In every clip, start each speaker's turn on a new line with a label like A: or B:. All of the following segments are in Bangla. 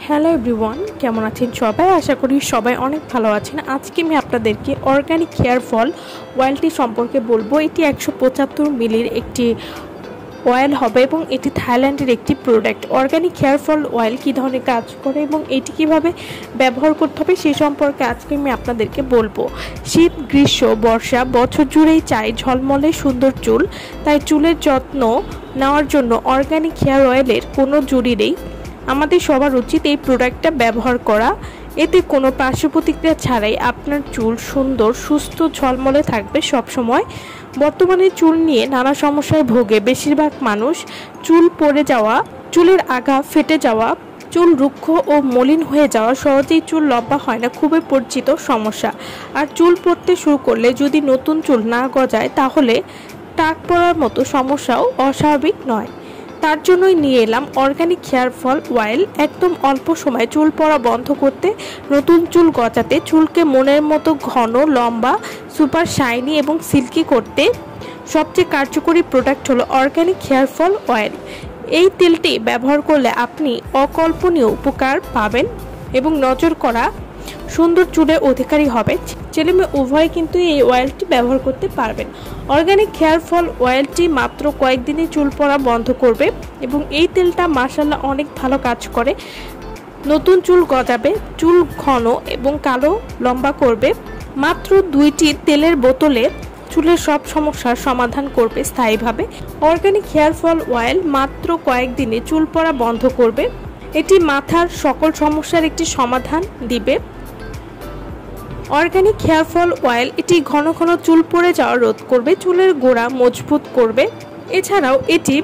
A: হ্যালো এভরিওয়ান, কেমন আছেন সবাই? আশা করি সবাই অনেক ভালো আছেন। আজকে আমি আপনাদেরকে অর্গানিক হেয়ার ফল অয়েলটি সম্পর্কে বলবো। এটি 175 মিলির একটি অয়েল হবে এবং এটি থাইল্যান্ডের একটি product. Organic hair fall oil কী ধরনের কাজ করে এবং এটি কীভাবে ব্যবহার করতে হবে সেই সম্পর্কে আজকে আমি আপনাদেরকে বলবো। শীত, গ্রীষ্ম, বর্ষা বছর জুড়েই চাই ঝলমলে সুন্দর চুল। তাই চুলের যত্ন নেওয়ার জন্য অর্গানিক হেয়ার অয়েলের কোনো জুড়ি নেই। আমাদের সবার উচিত এই প্রোডাক্টটা ব্যবহার করা। এতে কোনো পার্শ্ব প্রতিক্রিয়া ছাড়াই আপনার চুল সুন্দর, সুস্থ, ঝলমলে থাকবে সব সময়। বর্তমানে চুল নিয়ে নানা সমস্যায় ভোগে বেশিরভাগ মানুষ। চুল পড়ে যাওয়া, চুলের আগা ফেটে যাওয়া, চুল রুক্ষ ও মলিন হয়ে যাওয়া, সহজেই চুল লম্বা হয় না খুবই পরিচিত সমস্যা। আর চুল পড়তে শুরু করলে যদি নতুন চুল না গজায় তাহলে টাক পড়ার মতো সমস্যাও অস্বাভাবিক নয়। তার জন্যই নিয়ে এলাম অর্গানিক হেয়ার ফল অয়েল। একদম অল্প সময়ে চুল পড়া বন্ধ করতে, নতুন চুল গজাতে, চুলকে মনের মতো ঘন, লম্বা, সুপার শাইনি এবং সিল্কি করতে সবচেয়ে কার্যকরী প্রোডাক্ট হলো অর্গানিক হেয়ার ফল অয়েল। এই তেলটি ব্যবহার করলে আপনি অকল্পনীয় উপকার পাবেন এবং নজর করা সুন্দর চুলের অধিকারী হবে। ছেলে মেয়ে উভয় কিন্তু এই অয়েলটি ব্যবহার করতে পারবেন। অর্গানিক হেয়ার ফল অয়েলটি মাত্র কয়েকদিনে চুল পড়া বন্ধ করবে এবং এই তেলটা মাশাআল্লাহ অনেক ভালো কাজ করে। নতুন চুল গজাবে, চুল ঘন এবং কালো লম্বা করবে। মাত্র 2টি তেলের বোতলে চুলের সব সমস্যার সমাধান করবে স্থায়ীভাবে। অর্গানিক হেয়ার ফল অয়েল মাত্র কয়েকদিনে চুল পড়া বন্ধ করবে। এটি মাথার সকল সমস্যার একটি সমাধান দিবে। অর্গানিক হেয়ার ফল অয়েল এটি ঘন ঘন চুল পড়ে যাওয়া রোধ করবে, চুলের গোড়া মজবুত করবে। এছাড়াও এটি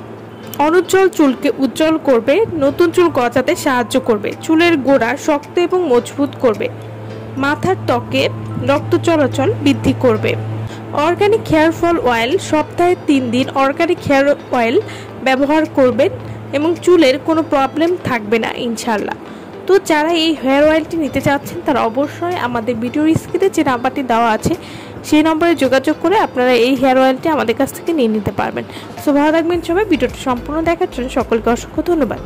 A: অনুজ্জ্বল চুলকে উজ্জ্বল করবে, নতুন চুল গজাতে সাহায্য করবে, চুলের গোড়া শক্ত এবং মজবুত করবে, মাথার ত্বকে রক্ত চলাচল বৃদ্ধি করবে। অর্গানিক হেয়ার ফল অয়েল সপ্তাহে 3 দিন অর্গানিক হেয়ার অয়েল ব্যবহার করবেন এবং চুলের কোনো প্রবলেম থাকবে না ইনশাআল্লাহ। তো যারা এই হেয়ার অয়েলটি নিতে চাচ্ছেন তারা অবশ্যই আমাদের ভিডিওর স্ক্রিনে যে নাম্বারটি দেওয়া আছে সেই নম্বরে যোগাযোগ করে আপনারা এই হেয়ার অয়েলটি আমাদের কাছ থেকে নিয়ে নিতে পারবেন। সো ভালো থাকবেন সবাই। ভিডিওটি সম্পূর্ণ দেখার জন্য সকলকে অসংখ্য ধন্যবাদ।